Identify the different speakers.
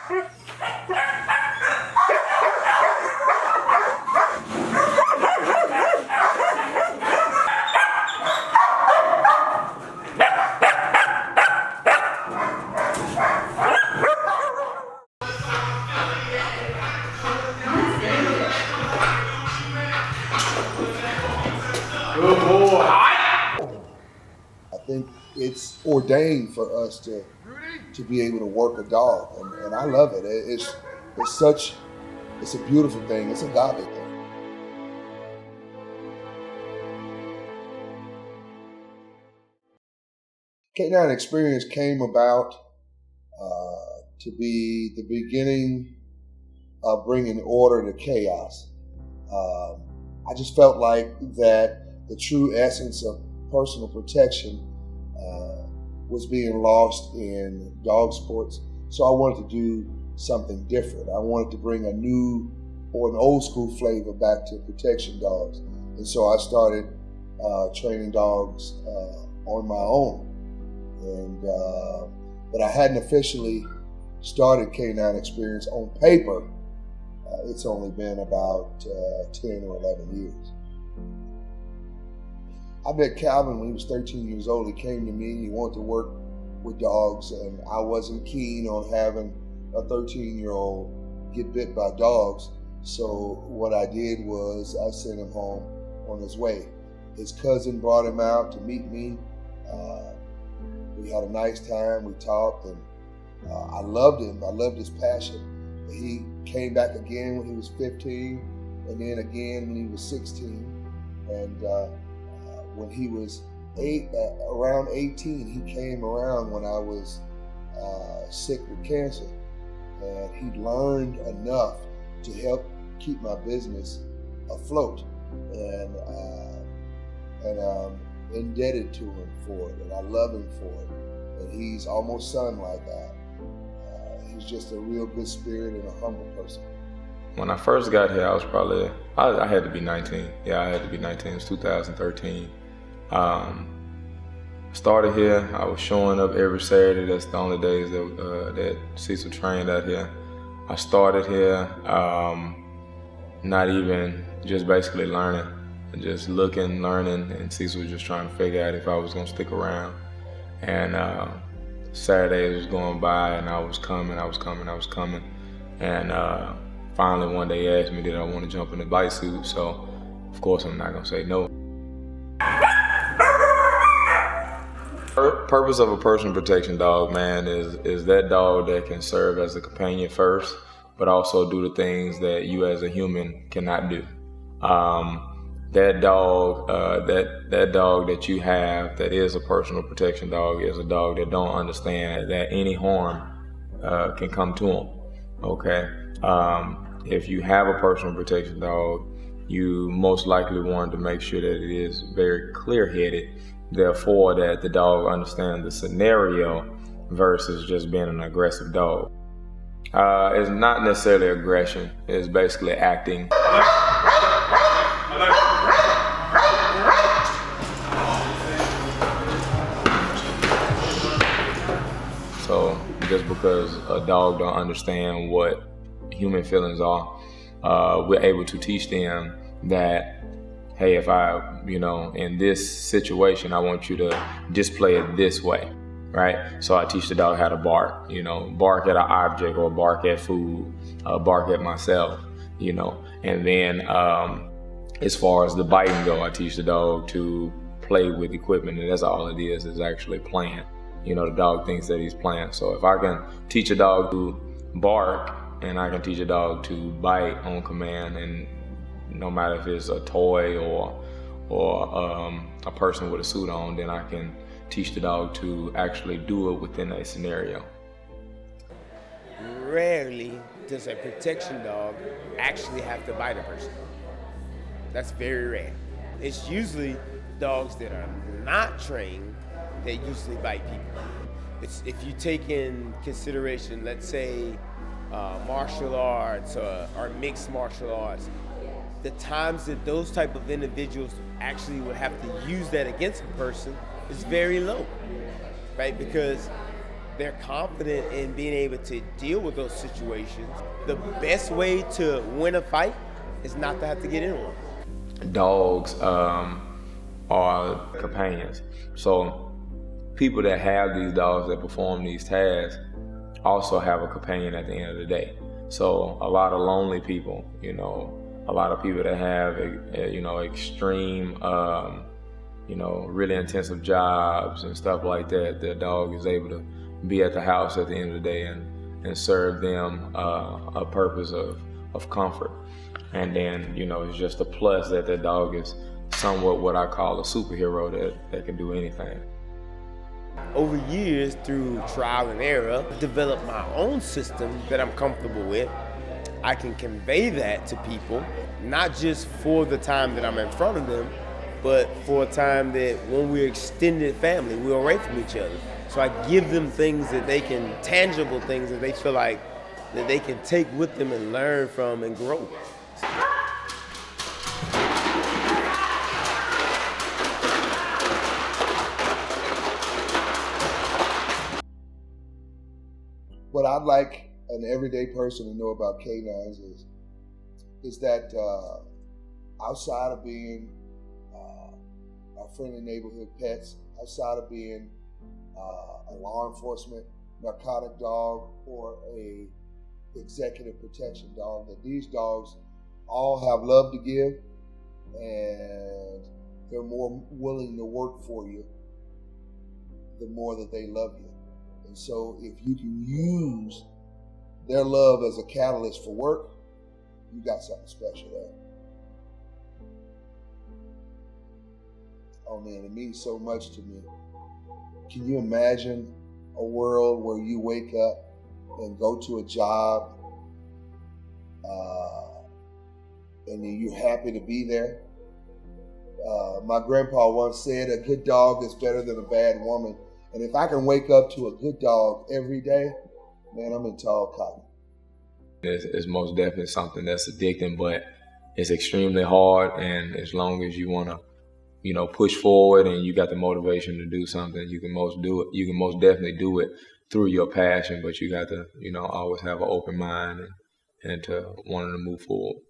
Speaker 1: I think it's ordained for us to be able to work a dog, and I love it. It's a beautiful thing. It's a godly thing. K9 Experience came about to be the beginning of bringing order to chaos. I just felt like that the true essence of personal protection was being lost in dog sports. So I wanted to do something different. I wanted to bring a new or an old school flavor back to protection dogs. And so I started training dogs on my own. But I hadn't officially started K9 Experience on paper. It's only been about 10 or 11 years. I met Gavin when he was 13 years old. He came to me, he wanted to work with dogs, and I wasn't keen on having a 13-year-old get bit by dogs. So what I did was I sent him home on his way. His cousin brought him out to meet me. We had a nice time, we talked, and I loved him. I loved his passion. He came back again when he was 15, and then again when he was 16. And when he was around 18, he came around when I was sick with cancer. And he learned enough to help keep my business afloat. And I'm indebted to him for it, and I love him for it. And he's almost son-like that. He's just a real good spirit and a humble person.
Speaker 2: When I first got here, I was probably, I had to be 19. Yeah, I had to be 19. It was 2013. Started here. I was showing up every Saturday. That's the only days that Cecil trained out here. I started here, not even just basically learning, just looking, learning, and Cecil was just trying to figure out if I was gonna stick around. And Saturdays was going by, and I was coming. And finally one day he asked me, did I want to jump in the bite suit? So of course I'm not gonna say no. Purpose of a personal protection dog, man, is that dog that can serve as a companion first, but also do the things that you as a human cannot do. That dog that you have that is a personal protection dog is a dog that don't understand that any harm can come to him. Okay, if you have a personal protection dog, you most likely want to make sure that it is very clear-headed. Therefore, that the dog understands the scenario versus just being an aggressive dog. It's not necessarily aggression. It's basically acting. So just because a dog don't understand what human feelings are, we're able to teach them that, hey, if in this situation, I want you to display it this way, right? So I teach the dog how to bark, bark at an object or bark at food, bark at myself, And then as far as the biting go, I teach the dog to play with equipment, and that's all it is actually playing. The dog thinks that he's playing. So if I can teach a dog to bark, and I can teach a dog to bite on command, and no matter if it's a toy or a person with a suit on, then I can teach the dog to actually do it within a scenario.
Speaker 3: Rarely does a protection dog actually have to bite a person. That's very rare. It's usually dogs that are not trained that usually bite people. If you take in consideration, let's say, martial arts or mixed martial arts, the times that those type of individuals actually would have to use that against a person is very low, right? Because they're confident in being able to deal with those situations. The best way to win a fight is not to have to get in one.
Speaker 2: Dogs are companions. So people that have these dogs that perform these tasks also have a companion at the end of the day. So a lot of lonely people, a lot of people that have, extreme, really intensive jobs and stuff like that, their dog is able to be at the house at the end of the day and serve them a purpose of comfort. And then, it's just a plus that the dog is somewhat what I call a superhero that can do anything.
Speaker 3: Over years, through trial and error, I've developed my own system that I'm comfortable with. I can convey that to people, not just for the time that I'm in front of them, but for a time that when we're extended family, we're away from each other. So I give them things that they can, tangible things that they feel like that they can take with them and learn from and grow.
Speaker 1: What I'd like an everyday person to know about canines is that outside of being our friendly neighborhood pets, outside of being a law enforcement narcotic dog or a executive protection dog, that these dogs all have love to give, and they're more willing to work for you the more that they love you. And so if you can use their love as a catalyst for work, you got something special there. Oh man, it means so much to me. Can you imagine a world where you wake up and go to a job and then you're happy to be there? My grandpa once said, a good dog is better than a bad woman. And if I can wake up to a good dog every day, man, I'm in tall cotton.
Speaker 2: It's most definitely something that's addicting, but it's extremely hard. And as long as you want to, push forward and you got the motivation to do something, you can most definitely do it through your passion. But you got to, always have an open mind and to wanting to move forward.